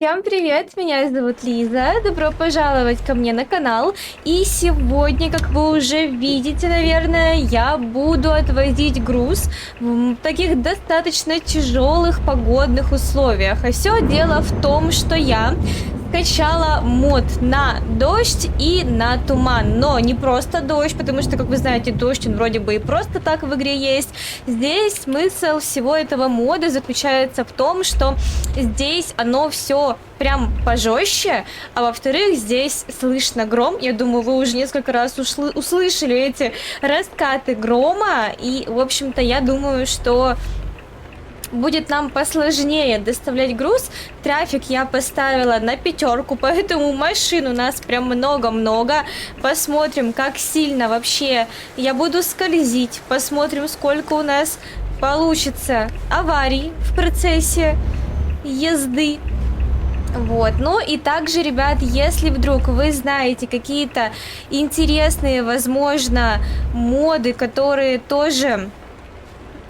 Всем привет, меня зовут Лиза, добро пожаловать ко мне на канал. И сегодня, как вы уже видите, наверное, я буду отвозить груз в таких достаточно тяжелых погодных условиях. А все дело в том, что я скачала мод на дождь и на туман. Но не просто дождь, потому что, как вы знаете, дождь, он вроде бы и просто так в игре есть. Здесь смысл всего этого мода заключается в том, что здесь оно все прям пожестче, а во-вторых, здесь слышно гром. Я думаю, вы уже несколько раз услышали эти раскаты грома, и, в общем-то, я думаю, что будет нам посложнее доставлять груз. Трафик я поставила на 5, поэтому машин у нас прям много-много. Посмотрим, как сильно вообще я буду скользить. Посмотрим, сколько у нас получится аварий в процессе езды. Вот, ну и также, ребят, если вдруг вы знаете какие-то интересные, возможно, моды, которые тоже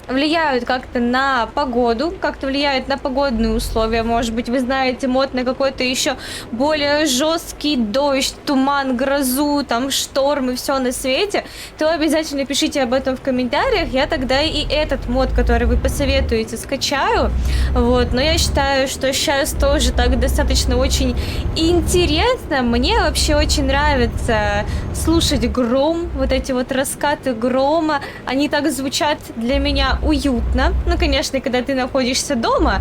влияют как-то на погоду, как-то влияют на погодные условия. Может быть, вы знаете мод на какой-то еще более жесткий дождь, туман, грозу, там шторм и все на свете, то обязательно пишите об этом в комментариях. Я тогда и этот мод, который вы посоветуете, скачаю. Вот, но я считаю, что сейчас тоже так достаточно очень интересно. Мне вообще очень нравится слушать гром, вот эти вот раскаты грома. Они так звучат для меня уютно. Ну, конечно, когда ты находишься дома,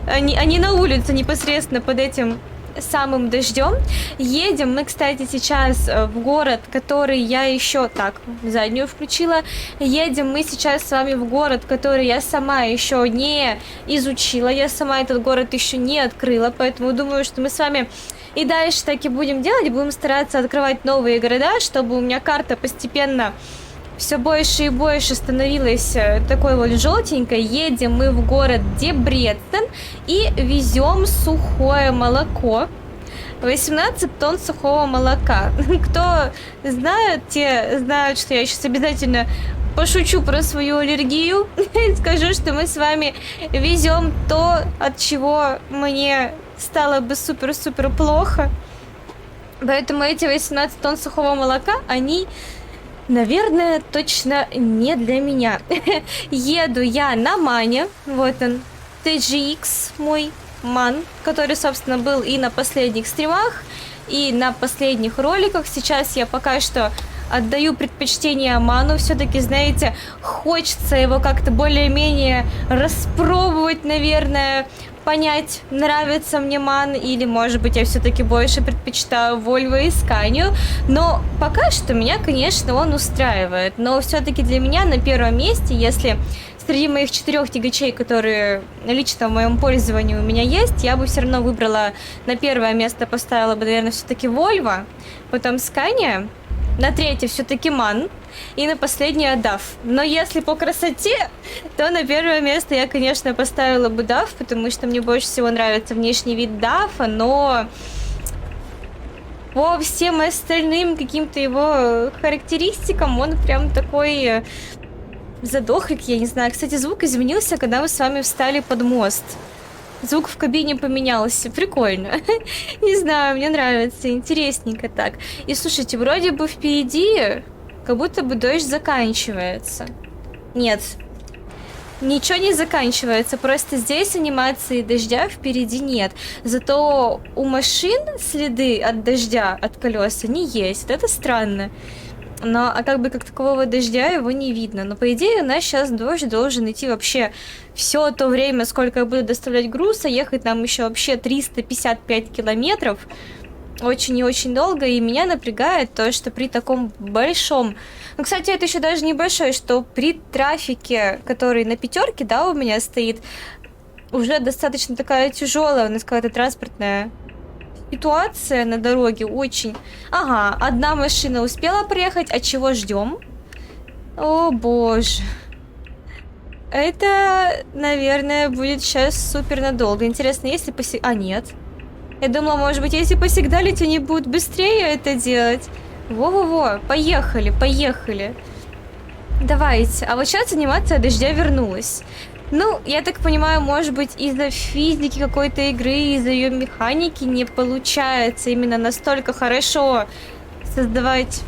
а не на улице непосредственно под этим самым дождем. Едем мы, кстати, сейчас в город, который я еще так заднюю включила. Едем мы сейчас с вами в город, который я сама еще не изучила. Я сама этот город еще не открыла, поэтому думаю, что мы с вами и дальше так и будем делать. Будем стараться открывать новые города, чтобы у меня карта постепенно все больше и больше становилась такой вот желтенькой. Едем мы в город Дебрецен и везем сухое молоко. 18 тонн сухого молока. Кто знает, те знают, что я сейчас обязательно пошучу про свою аллергию. Скажу, что мы с вами везем то, от чего мне стало бы супер-супер плохо. Поэтому эти 18 тонн сухого молока, они, наверное, точно не для меня. Еду я на Мане. Вот он, TGX, мой Ман, который, собственно, был и на последних стримах, и на последних роликах. Сейчас я пока что отдаю предпочтение Ману. Все-таки, знаете, хочется его как-то более-менее распробовать, наверное, понять, нравится мне Ман, или, может быть, я все-таки больше предпочитаю Volvo и Scania. Но пока что меня, конечно, он устраивает. Но все-таки для меня на первом месте, если среди моих 4 тягачей, которые лично в моем пользовании у меня есть, я бы все равно выбрала на первое место, поставила бы, наверное, все-таки Volvo, потом Scania, на 3 все-таки Ман, и на последнее DAF. Но если по красоте, то на первое место я, конечно, поставила бы DAF, потому что мне больше всего нравится внешний вид DAF, но по всем остальным каким-то его характеристикам он прям такой задохлик, я не знаю. Кстати, звук изменился, когда мы с вами встали под мост. Звук в кабине поменялся. Прикольно. Не знаю, мне нравится. Интересненько так. И слушайте, вроде бы впереди как будто бы дождь заканчивается. Нет. Ничего не заканчивается. Просто здесь анимации дождя впереди нет. Зато у машин следы от дождя, от колес, они есть. Это странно. Но, а как такового дождя его не видно. Но, по идее, у нас сейчас дождь должен идти вообще все то время, сколько я буду доставлять груз, а ехать нам еще вообще 355 километров. Очень и очень долго, и меня напрягает то, что при таком большом... Ну, кстати, это еще даже небольшой, что при трафике, который на 5, да, у меня стоит, уже достаточно такая тяжелая, у нас какая-то транспортная ситуация на дороге очень. Ага, одна машина успела проехать, а чего ждем? О боже. Это, наверное, будет сейчас супер надолго. Интересно, если А, нет. Я думала, может быть, если посигналить, они будут быстрее это делать. Во-во-во, поехали, поехали. Давайте. А вот сейчас анимация дождя вернулась. Ну, я так понимаю, может быть, из-за физики какой-то игры, из-за ее механики не получается именно настолько хорошо создавать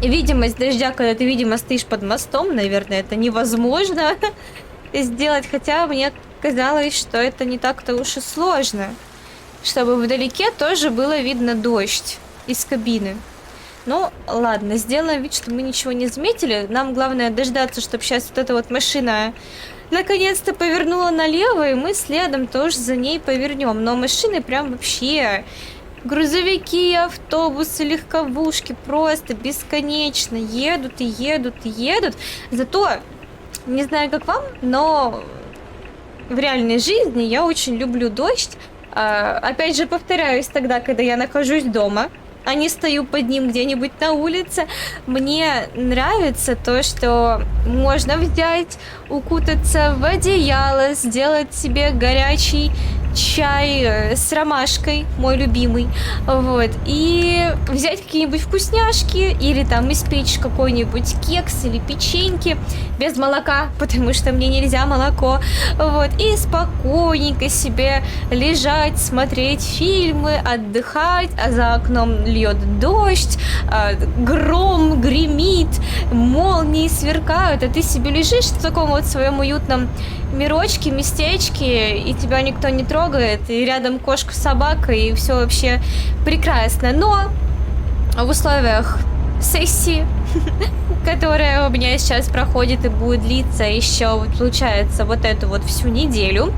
видимость дождя, когда ты, видимо, стоишь под мостом. Наверное, это невозможно сделать, хотя мне казалось, что это не так-то уж и сложно, чтобы вдалеке тоже было видно дождь из кабины. Ну, ладно, сделаем вид, что мы ничего не заметили. Нам главное дождаться, чтобы сейчас вот эта вот машина наконец-то повернула налево, и мы следом тоже за ней повернем. Но машины прям вообще... Грузовики, автобусы, легковушки просто бесконечно едут и едут и едут. Зато, не знаю как вам, но в реальной жизни я очень люблю дождь. Опять же, повторяюсь, тогда, когда я нахожусь дома, а не стою под ним где-нибудь на улице. Мне нравится то, что можно взять, укутаться в одеяло, сделать себе горячий чай с ромашкой, мой любимый, вот, и взять какие-нибудь вкусняшки или там испечь какой-нибудь кекс или печеньки без молока, потому что мне нельзя молоко, вот, и спокойненько себе лежать, смотреть фильмы, отдыхать, а за окном льет дождь, гром гремит, молнии сверкают, а ты себе лежишь в таком вот своем уютном мирочке, местечке, и тебя никто не трогает, и рядом кошка, собака, и все вообще прекрасно. Но в условиях сессии, которая у меня сейчас проходит и будет длиться еще, получается, вот эту вот всю неделю,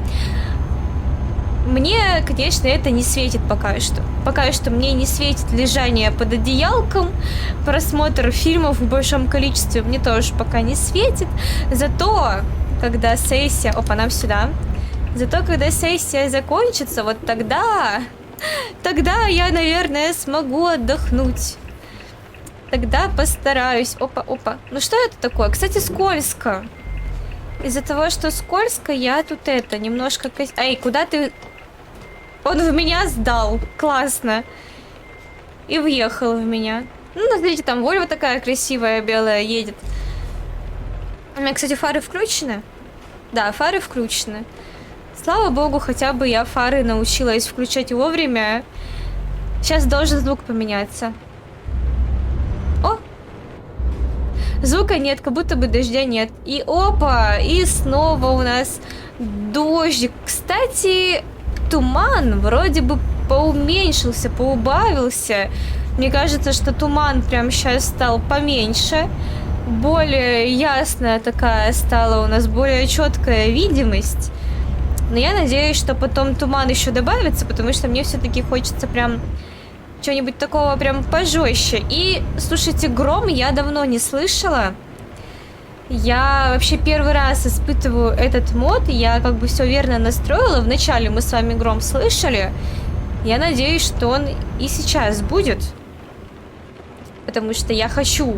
мне, конечно, это не светит пока что. Пока что мне не светит лежание под одеялком, просмотр фильмов в большом количестве мне тоже пока не светит. Зато, когда сессия... Опа, нам сюда. Зато, когда сессия закончится, вот тогда я, наверное, смогу отдохнуть. Тогда постараюсь. Опа, опа. Ну что это такое? Кстати, скользко. Из-за того, что скользко, я тут немножко... Эй, куда ты... Он в меня сдал. Классно. И въехал в меня. Ну, смотрите, там Вольва такая красивая, белая, едет. У меня, кстати, фары включены. Да, фары включены. Слава богу, хотя бы я фары научилась включать вовремя. Сейчас должен звук поменяться. О! Звука нет, как будто бы дождя нет. И опа! И снова у нас дождик. Кстати, туман вроде бы поуменьшился, поубавился. Мне кажется, что туман прям сейчас стал поменьше. Более ясная такая стала у нас, более четкая видимость. Но я надеюсь, что потом туман еще добавится, потому что мне все-таки хочется прям чего-нибудь такого прям пожестче. И, слушайте, гром я давно не слышала. Я вообще первый раз испытываю этот мод. Я как бы все верно настроила. Вначале мы с вами гром слышали. Я надеюсь, что он и сейчас будет. Потому что я хочу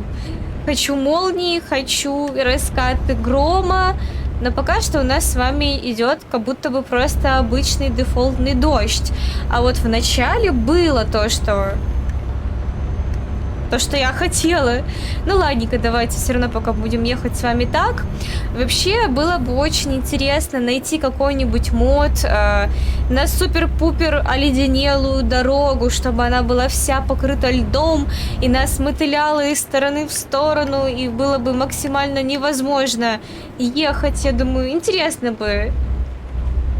молнии, хочу раскаты грома. Но пока что у нас с вами идет как будто бы просто обычный дефолтный дождь. А вот в начале было то, что я хотела. Ну ладненько, давайте все равно пока будем ехать с вами так. Вообще было бы очень интересно найти какой-нибудь мод на супер-пупер оледенелую дорогу, чтобы она была вся покрыта льдом и нас мотыляло из стороны в сторону, и было бы максимально невозможно ехать. Я думаю, интересно бы.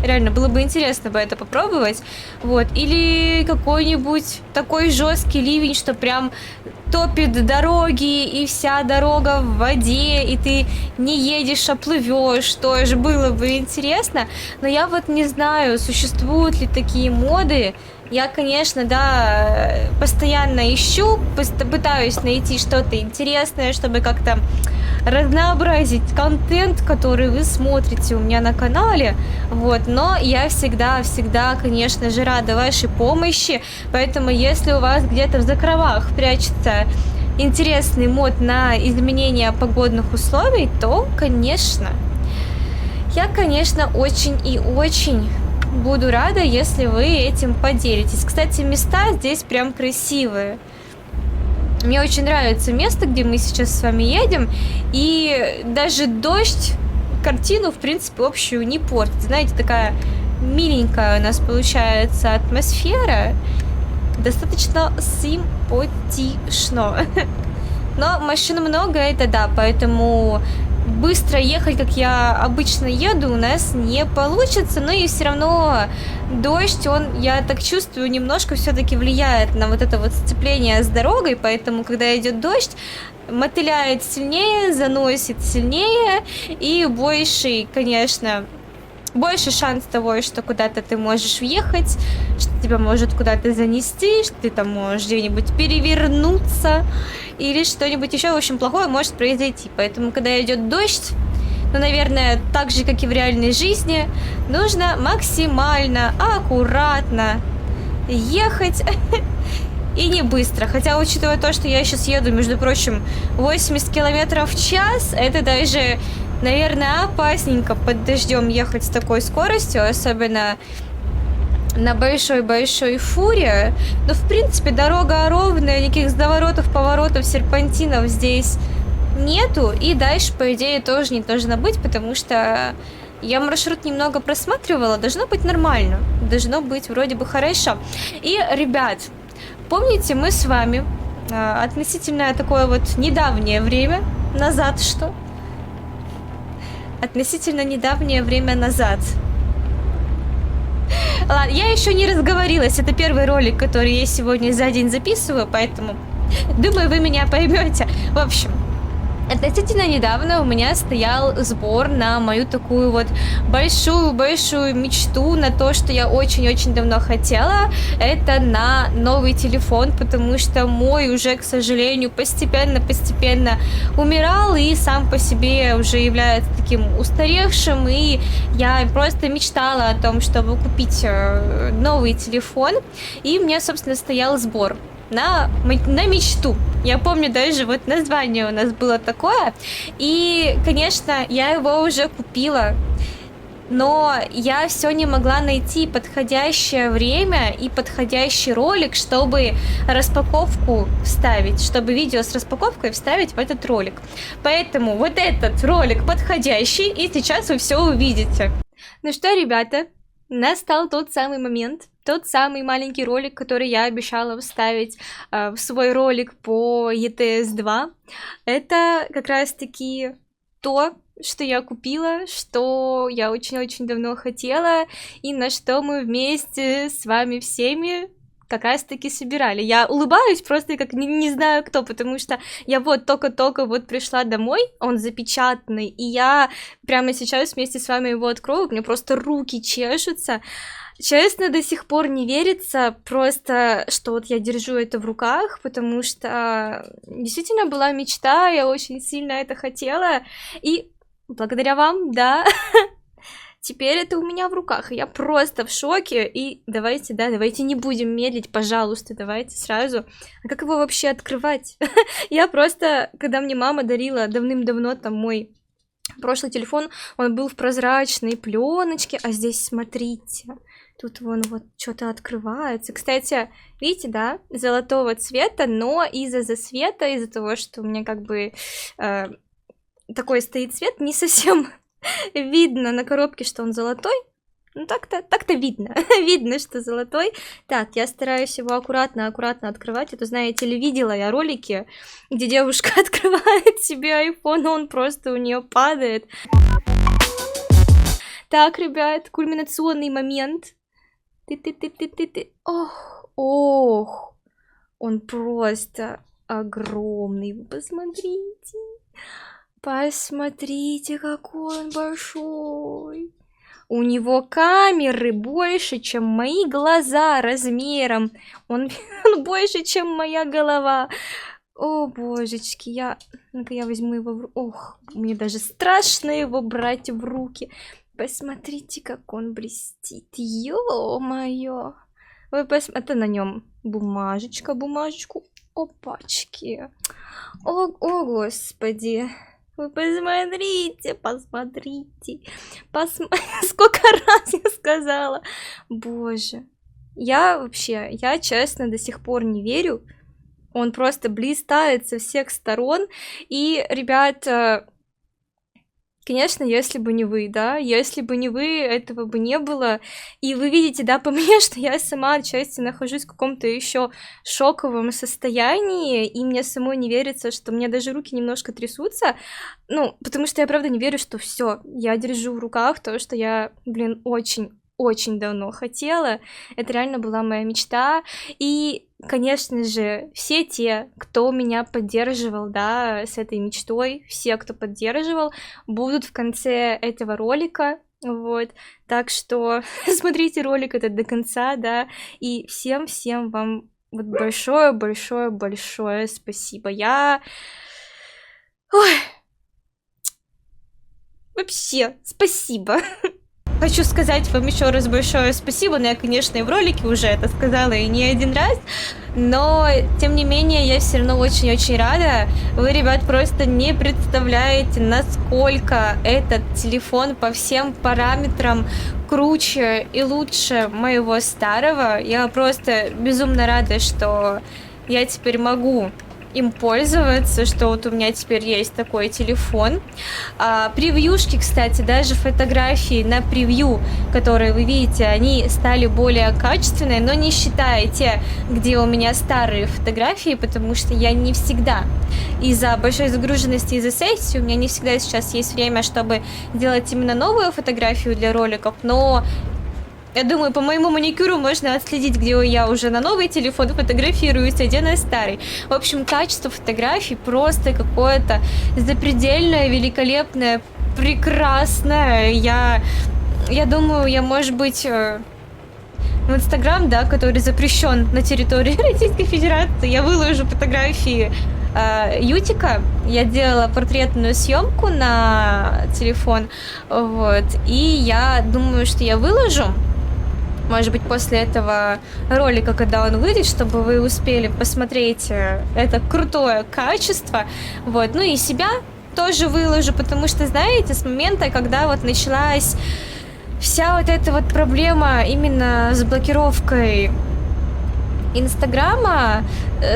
Реально, было бы интересно бы это попробовать. Вот. Или какой-нибудь такой жесткий ливень, что прям топит дороги, и вся дорога в воде, и ты не едешь, а плывешь. Тоже было бы интересно. Но я вот не знаю, существуют ли такие моды. Я, конечно, да, постоянно ищу, пытаюсь найти что-то интересное, чтобы как-то разнообразить контент, который вы смотрите у меня на канале, вот, но я всегда, конечно же, рада вашей помощи, поэтому если у вас где-то в закромах прячется интересный мод на изменение погодных условий, то, конечно, я, конечно, очень и очень буду рада, если вы этим поделитесь. Кстати, места здесь прям красивые. Мне очень нравится место, где мы сейчас с вами едем. И даже дождь картину, в принципе, общую не портит. Знаете, такая миленькая у нас получается атмосфера. Достаточно симпатично. Но машин много, это да, поэтому быстро ехать, как я обычно еду, у нас не получится. Но и все равно дождь, он, я так чувствую, немножко все-таки влияет на вот это вот сцепление с дорогой. Поэтому, когда идет дождь, мотыляет сильнее, заносит сильнее. И больше, конечно, больше шанс того, что куда-то ты можешь въехать, что тебя может куда-то занести, что ты там можешь где-нибудь перевернуться или что-нибудь еще, в общем, плохое может произойти. Поэтому, когда идет дождь, ну, наверное, так же, как и в реальной жизни, нужно максимально аккуратно ехать и не быстро. Хотя, учитывая то, что я сейчас еду, между прочим, 80 километров в час, это даже, наверное, опасненько под дождем ехать с такой скоростью, особенно на большой-большой фуре. Но, в принципе, дорога ровная, никаких заворотов, поворотов, серпантинов здесь нету. И дальше, по идее, тоже не должно быть, потому что я маршрут немного просматривала. Должно быть нормально. Должно быть вроде бы хорошо. И, ребят, помните, мы с вами относительно такое вот недавнее время назад, что? Относительно недавнее время назад. Ладно, я еще не разговорилась. Это первый ролик, который я сегодня за день записываю, поэтому думаю, вы меня поймете. В общем, относительно недавно у меня стоял сбор на мою такую вот большую-большую мечту, на то, что я очень-очень давно хотела. Это на новый телефон, потому что мой уже, к сожалению, постепенно умирал и сам по себе уже является таким устаревшим. И я просто мечтала о том, чтобы купить новый телефон. И мне, собственно, стоял сбор на мечту. Я помню, даже вот название у нас было такое. И, конечно, я его уже купила. Но я все не могла найти подходящее время и подходящий ролик, чтобы распаковку вставить, чтобы видео с распаковкой вставить в этот ролик. Поэтому вот этот ролик подходящий, и сейчас вы все увидите. Ну что, ребята, настал тот самый момент, тот самый маленький ролик, который я обещала вставить в свой ролик по ETS 2. Это как раз-таки то, что я купила, что я очень-очень давно хотела, и на что мы вместе с вами всеми как раз-таки собирали. Я улыбаюсь просто как не знаю кто, потому что я вот только-только вот пришла домой, он запечатанный, и я прямо сейчас вместе с вами его открою, у меня просто руки чешутся. Честно, до сих пор не верится просто, что вот я держу это в руках, потому что действительно была мечта, я очень сильно это хотела, и благодаря вам, да, теперь это у меня в руках, я просто в шоке, и давайте не будем медлить, пожалуйста, давайте сразу. А как его вообще открывать? Я просто, когда мне мама дарила давным-давно там мой прошлый телефон, он был в прозрачной пленочке, а здесь, смотрите, тут вон вот что-то открывается. Кстати, видите, да, золотого цвета, но из-за засвета, из-за того, что у меня как бы такой стоит цвет, не совсем видно на коробке, что он золотой. Ну, так-то видно. Видно, что золотой. Так, я стараюсь его аккуратно открывать. Это, знаете ли, видела я ролики, где девушка открывает себе iPhone, он просто у нее падает. Так, ребят, кульминационный момент. Ты. Ох, он просто огромный. Вы посмотрите. Посмотрите, какой он большой. У него камеры больше, чем мои глаза размером. Он больше, чем моя голова. О, божечки, ну-ка я возьму его в руки. Ох, мне даже страшно его брать в руки. Посмотрите, как он блестит. Ё-моё. Вы посмотрите, на нем бумажечку. Опачки. О, господи. Вы посмотрите. Сколько раз я сказала. Боже. Я честно до сих пор не верю. Он просто блистает со всех сторон. И, ребят, Конечно, если бы не вы, да, если бы не вы, этого бы не было. И вы видите, да, по мне, что я сама отчасти нахожусь в каком-то еще шоковом состоянии, и мне самой не верится, что у меня даже руки немножко трясутся. Ну, потому что я правда не верю, что все, я держу в руках то, что я, блин, очень давно хотела. Это реально была моя мечта. И, конечно же, все те, кто меня поддерживал, да, с этой мечтой, все, кто поддерживал, будут в конце этого ролика. Вот, так что смотрите ролик этот до конца, да, и всем вам вот большое спасибо. Ой, вообще, спасибо. Хочу сказать вам еще раз большое спасибо, но я, конечно, и в ролике уже это сказала и не один раз, но, тем не менее, я все равно очень-очень рада. Вы, ребят, просто не представляете, насколько этот телефон по всем параметрам круче и лучше моего старого. Я просто безумно рада, что я теперь могу им пользоваться, что вот у меня теперь есть такой телефон. Превьюшки, кстати, даже фотографии на превью, которые вы видите, они стали более качественные, но не считая те, где у меня старые фотографии, потому что я не всегда из-за большой загруженности, из-за сессии, у меня не всегда сейчас есть время, чтобы делать именно новую фотографию для роликов, но я думаю, по моему маникюру можно отследить, где я уже на новый телефон фотографируюсь, а где на старый. В общем, качество фотографий просто какое-то запредельное, великолепное, прекрасное. Я думаю, я, может быть, в Инстаграм, да, который запрещен на территории Российской Федерации, я выложу фотографии Ютика. Я делала портретную съемку на телефон, вот, и я думаю, что я выложу. Может быть, после этого ролика, когда он выйдет, чтобы вы успели посмотреть это крутое качество. Вот. Ну и себя тоже выложу, потому что, знаете, с момента, когда вот началась вся вот эта вот проблема именно с блокировкой Инстаграма,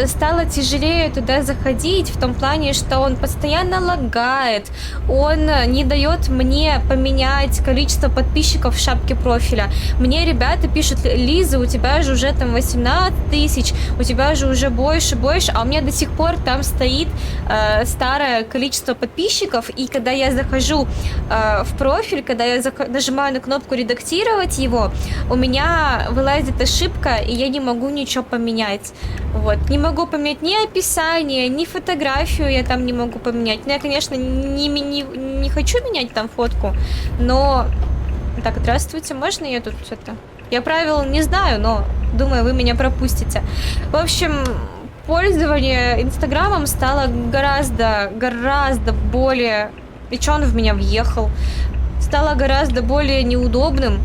стало тяжелее туда заходить, в том плане, что он постоянно лагает, он не дает мне поменять количество подписчиков в шапке профиля. Мне ребята пишут: Лиза, у тебя же уже там 18 тысяч, у тебя же уже больше, а у меня до сих пор там стоит старое количество подписчиков, и когда я захожу в профиль, когда я нажимаю на кнопку редактировать его, у меня вылазит ошибка, и я не могу ничего поменять. Вот. Не могу поменять ни описание, ни фотографию я там не могу поменять. Ну, я, конечно, не хочу менять там фотку, но... Так, здравствуйте, можно я тут что-то... Я правил не знаю, но думаю, вы меня пропустите. В общем, пользование Инстаграмом стало гораздо более... И чё он в меня въехал? Стало гораздо более неудобным.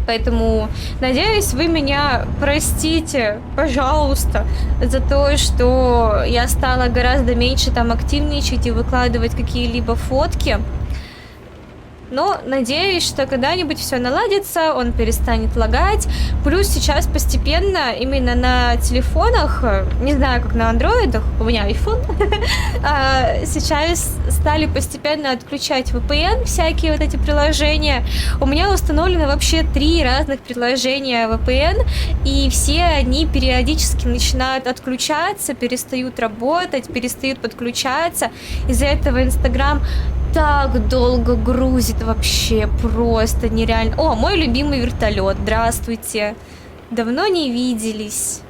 Поэтому, надеюсь, вы меня простите, пожалуйста, за то, что я стала гораздо меньше там активничать и выкладывать какие-либо фотки. Но надеюсь, что когда-нибудь все наладится, он перестанет лагать. Плюс сейчас постепенно именно на телефонах, не знаю, как на андроидах, у меня iPhone, сейчас стали постепенно отключать VPN, всякие вот эти приложения. У меня установлено вообще 3 разных приложения VPN, и все они периодически начинают отключаться, перестают работать, перестают подключаться. Из-за этого Инстаграм так долго грузит, вообще просто нереально. О, мой любимый вертолет. Здравствуйте. Давно не виделись.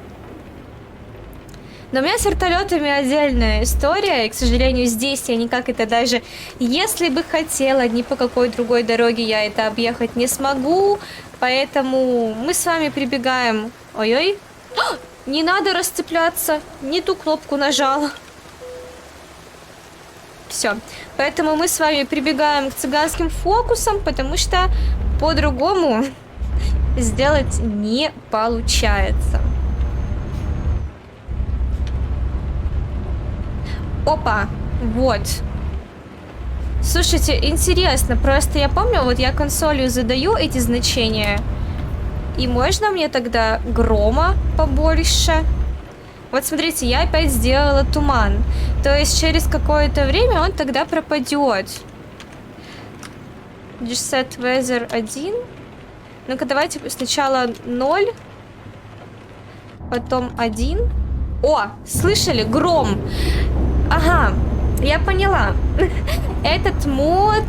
Но у меня с вертолетами отдельная история, и, к сожалению, здесь я никак это даже, если бы хотела, ни по какой другой дороге я это объехать не смогу, поэтому мы с вами прибегаем. Ой-ой. Не надо расцепляться, не ту кнопку нажала. Все. Поэтому мы с вами прибегаем к цыганским фокусам, потому что по-другому сделать не получается. Опа, вот. Слушайте, интересно, просто я помню, вот я консолью задаю эти значения, и можно мне тогда грома побольше? Вот смотрите, я опять сделала туман. То есть через какое-то время он тогда пропадет. Set weather 1. Ну-ка, давайте сначала 0. Потом 1. О, слышали? Гром. Ага, я поняла. Этот мод,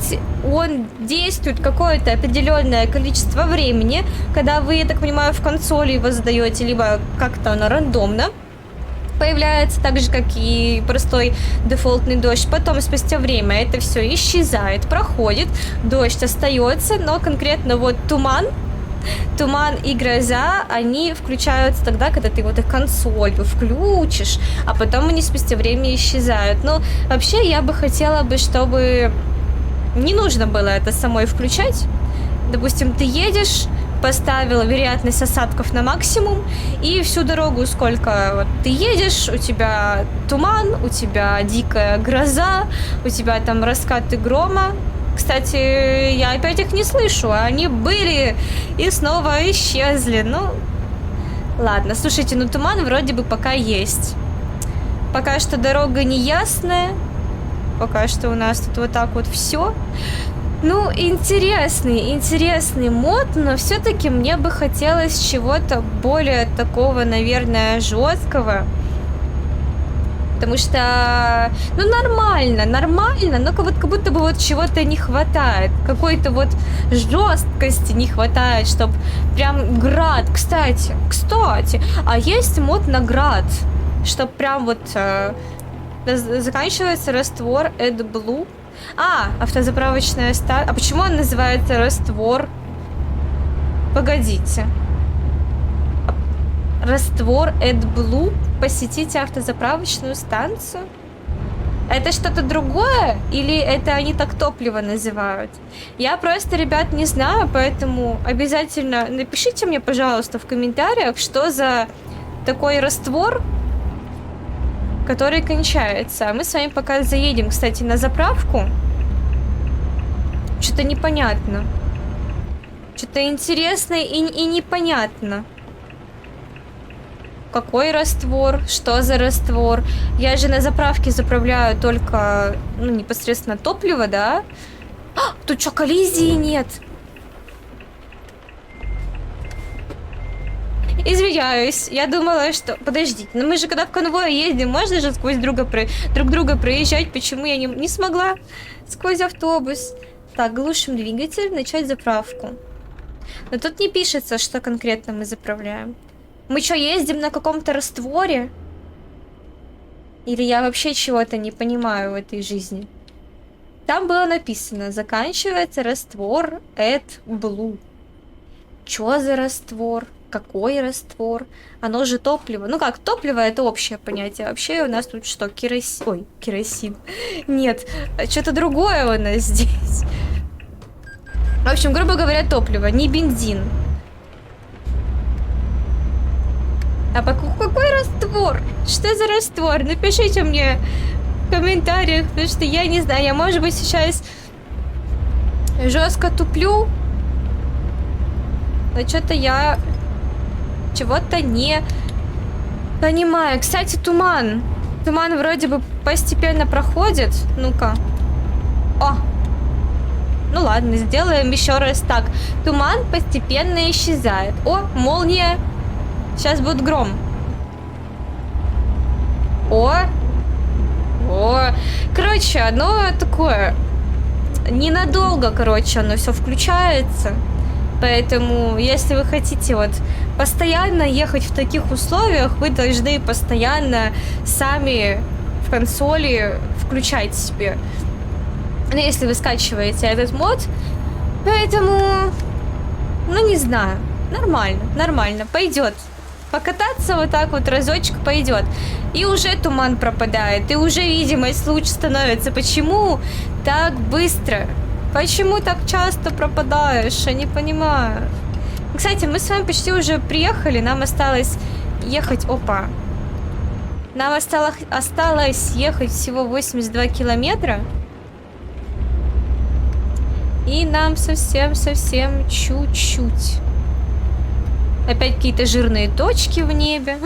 он действует какое-то определенное количество времени, когда вы, я так понимаю, в консоли его задаете, либо как-то оно рандомно появляется, так же, как и простой дефолтный дождь. Потом, спустя время, это все исчезает, проходит, дождь остается, но конкретно вот туман и гроза, они включаются тогда, когда ты вот их консоль включишь, а потом они спустя время исчезают. Ну, вообще, я бы хотела бы, чтобы не нужно было это самой включать. Допустим, ты едешь, поставила вероятность осадков на максимум, и всю дорогу, сколько вот ты едешь, у тебя туман, у тебя дикая гроза, у тебя там раскаты грома. Кстати, я опять их не слышу, они были и снова исчезли. Ну, ладно, слушайте, ну туман вроде бы пока есть. Пока что дорога не ясная, пока что у нас тут вот так вот все. Ну, интересный мод, но все-таки мне бы хотелось чего-то более такого, наверное, жесткого. Потому что, ну, нормально, но как будто бы вот чего-то не хватает. Какой-то вот жесткости не хватает, чтобы прям град. Кстати, а есть мод на град, чтобы прям вот заканчивается раствор AdBlue. Автозаправочная станция. А почему он называется раствор? Погодите. Раствор AdBlue. Посетите автозаправочную станцию. Это что-то другое? Или это они так топливо называют? Я просто, ребят, не знаю, поэтому обязательно напишите мне, пожалуйста, в комментариях, что за такой раствор, который кончается. А мы с вами пока заедем, кстати, на заправку. Что-то непонятно. Что-то интересное и непонятно. Какой раствор? Что за раствор? Я же на заправке заправляю только, ну, непосредственно топливо, да? Тут что, коллизии нет? Извиняюсь, я думала, что... Подождите, но мы же когда в конвое ездим, можно же сквозь друг друга проезжать? Почему я не смогла сквозь автобус? Так, глушим двигатель, начать заправку. Но тут не пишется, что конкретно мы заправляем. Мы что, ездим на каком-то растворе? Или я вообще чего-то не понимаю в этой жизни? Там было написано, заканчивается раствор AdBlue. Чё за раствор? Какой раствор? Оно же топливо. Ну как, топливо это общее понятие. Вообще у нас тут что, керосин? Ой, керосин. Нет, что-то другое у нас здесь. В общем, грубо говоря, топливо, не бензин. А какой раствор? Что за раствор? Напишите мне в комментариях, потому что я не знаю, я, может быть, сейчас жестко туплю, но что-то я чего-то не понимаю. Кстати, туман. Туман вроде бы постепенно проходит. Ну-ка. О! Ну ладно, сделаем еще раз так. Туман постепенно исчезает. О, молния. Сейчас будет гром. О! Короче, оно такое... Ненадолго, короче, оно все включается. Поэтому, если вы хотите вот постоянно ехать в таких условиях, вы должны постоянно сами в консоли включать себе. Ну, если вы скачиваете этот мод. Поэтому, ну, не знаю. Нормально, пойдет. Покататься вот так вот разочек пойдет. И уже туман пропадает, и уже видимость лучше становится. Почему так быстро? Почему так часто пропадаешь? Я не понимаю. Кстати, мы с вами почти уже приехали. Нам осталось ехать... Опа. Нам осталось ехать всего 82 километра. И нам совсем чуть-чуть. Опять какие-то жирные точки в небе.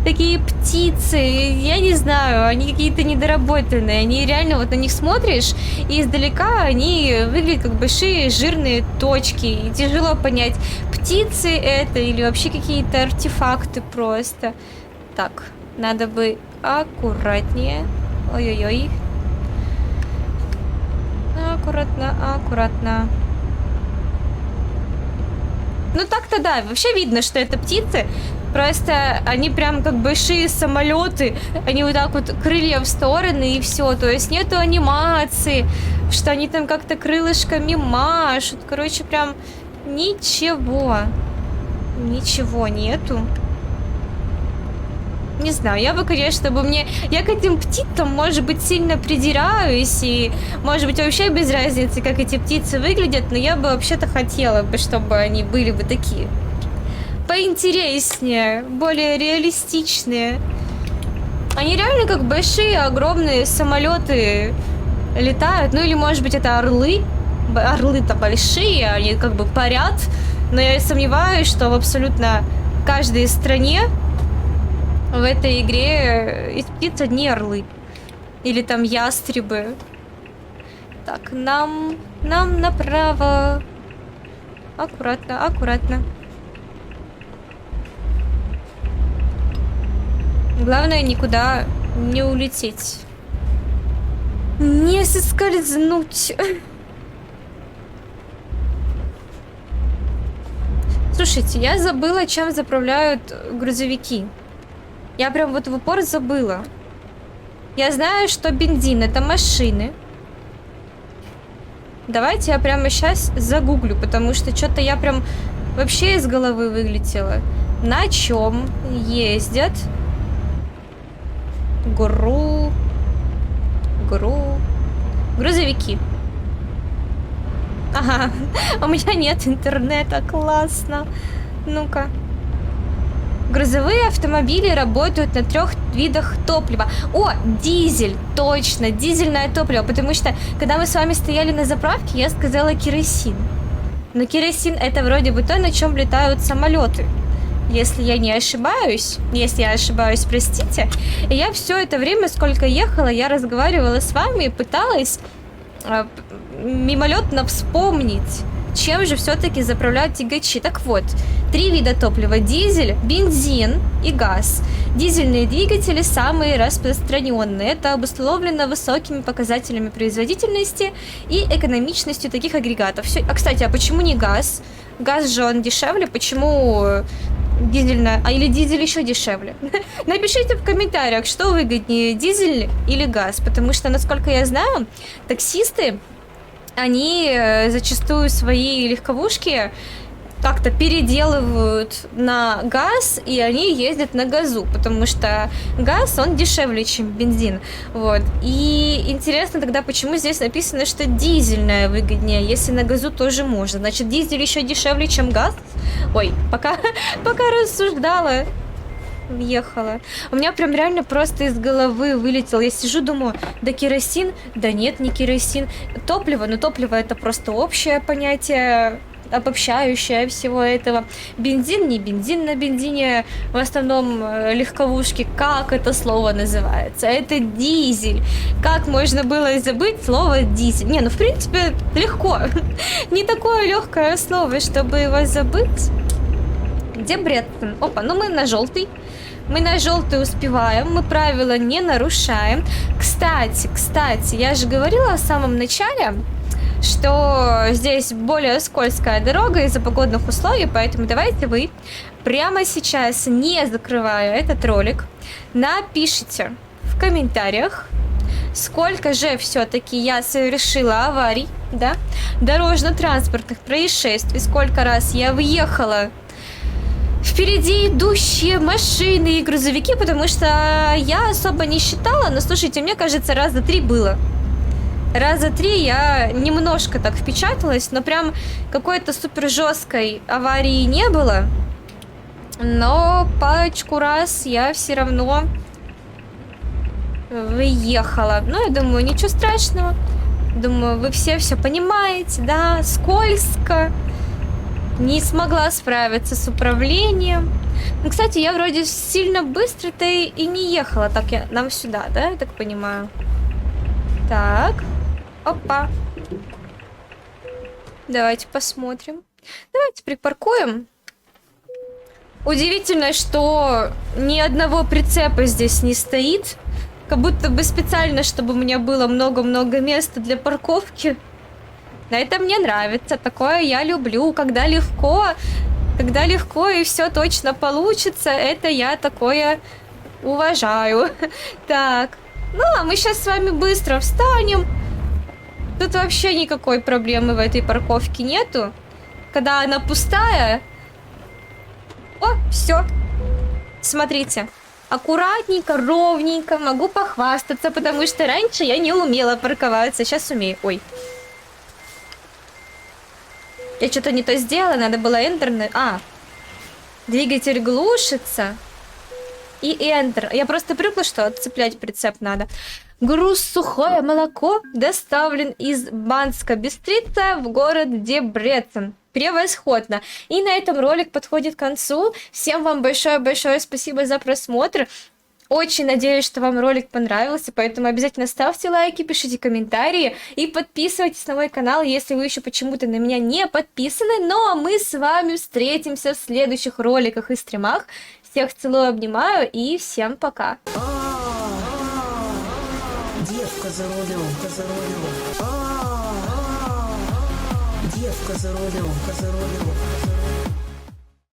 такие птицы, я не знаю, они какие-то недоработанные. Они реально, вот на них смотришь, и издалека они выглядят как большие жирные точки. И тяжело понять, птицы это или вообще какие-то артефакты просто. Так, надо бы аккуратнее. Ой-ой-ой. Аккуратно, аккуратно. Ну так-то да, вообще видно, что это птицы. Просто они прям как большие самолеты. Они вот так вот крылья в стороны и все. То есть нету анимации, что они там как-то крылышками машут. Короче, прям ничего. Ничего нету. Не знаю, я бы, конечно, Я к этим птицам, может быть, сильно придираюсь, и, может быть, вообще без разницы, как эти птицы выглядят, но я бы вообще-то хотела бы, чтобы они были бы такие поинтереснее, более реалистичные. Они реально как большие, огромные самолеты летают, ну или, может быть, это орлы. Орлы-то большие, они как бы парят, но я сомневаюсь, что в абсолютно каждой стране в этой игре из птиц одни орлы. Или там ястребы. Так, нам направо. Аккуратно, аккуратно. Главное никуда не улететь. Не соскользнуть. Слушайте, я забыла, чем заправляют грузовики. Я прям вот в упор забыла. Я знаю, что бензин — это машины. Давайте я прямо сейчас загуглю, потому что что-то я прям вообще из головы вылетела. На чем ездят грузовики? Ага, у меня нет интернета, классно. Ну-ка. Грузовые автомобили работают на 3 видах топлива. О, дизель, точно, дизельное топливо, потому что, когда мы с вами стояли на заправке, я сказала керосин. Но керосин — это вроде бы то, на чем летают самолеты. Если я не ошибаюсь, простите. И я все это время, сколько ехала, я разговаривала с вами и пыталась мимолетно вспомнить, чем же все-таки заправляют тягачи. Так вот, 3 вида топлива: дизель, бензин и газ. Дизельные двигатели самые распространенные. Это обусловлено высокими показателями производительности и экономичностью таких агрегатов. Всё. А, кстати, а почему не газ? Газ же он дешевле. Почему дизельная? Или дизель еще дешевле? Напишите в комментариях, что выгоднее, дизель или газ. Потому что, насколько я знаю, таксисты, они зачастую свои легковушки как-то переделывают на газ, и они ездят на газу, потому что газ, он дешевле, чем бензин. Вот. И интересно тогда, почему здесь написано, что дизельное выгоднее, если на газу тоже можно. Значит, дизель еще дешевле, чем газ? Ой, пока рассуждала, ехала. У меня прям реально просто из головы вылетело. Я сижу, думаю, да керосин? Да нет, не керосин. Топливо, но топливо — это просто общее понятие, обобщающее всего этого. Бензин, не бензин, на бензине в основном легковушки. Как это слово называется? Это дизель. Как можно было забыть слово дизель? Не, ну в принципе легко. Не такое легкое слово, чтобы его забыть. Где Бреттон? Опа, ну мы на желтый. Мы на желтый успеваем, мы правила не нарушаем. Кстати, я же говорила в самом начале, что здесь более скользкая дорога из-за погодных условий, поэтому давайте вы прямо сейчас, не закрывая этот ролик, напишите в комментариях, сколько же все-таки я совершила аварий, да, дорожно-транспортных происшествий, сколько раз я въехала впереди идущие машины и грузовики, потому что я особо не считала, но слушайте, мне кажется, раза 3 было. Раза 3 я немножко так впечаталась, но прям какой-то супер жесткой аварии не было. Но парочку раз я все равно выехала. Ну, я думаю, ничего страшного. Думаю, вы все понимаете, да, скользко. Не смогла справиться с управлением. Ну, кстати, кстати, я вроде сильно быстро-то и не ехала. Так, нам сюда, да, я так понимаю? Так. Опа. Давайте посмотрим. Давайте припаркуем. Удивительно, что ни одного прицепа здесь не стоит. Как будто бы специально, чтобы у меня было много-много места для парковки. Но это мне нравится. Такое я люблю. Когда легко и все точно получится, это я такое уважаю. Так. Ну, а мы сейчас с вами быстро встанем. Тут вообще никакой проблемы в этой парковке нету. Когда она пустая... О, все. Смотрите. Аккуратненько, ровненько. Могу похвастаться, потому что раньше я не умела парковаться. Сейчас умею. Ой. Я что-то не то сделала. Надо было Enter... Двигатель глушится. И Enter. Я просто привыкла, что отцеплять прицеп надо. Груз сухое молоко доставлен из Банска-Бистрица в город Дебрецен. Превосходно. И на этом ролик подходит к концу. Всем вам большое-большое спасибо за просмотр. Очень надеюсь, что вам ролик понравился, поэтому обязательно ставьте лайки, пишите комментарии и подписывайтесь на мой канал, если вы еще почему-то на меня не подписаны. Ну а мы с вами встретимся в следующих роликах и стримах. Всех целую, обнимаю и всем пока. Девка за рулем, за рулем. Девка за рулем, за рулем.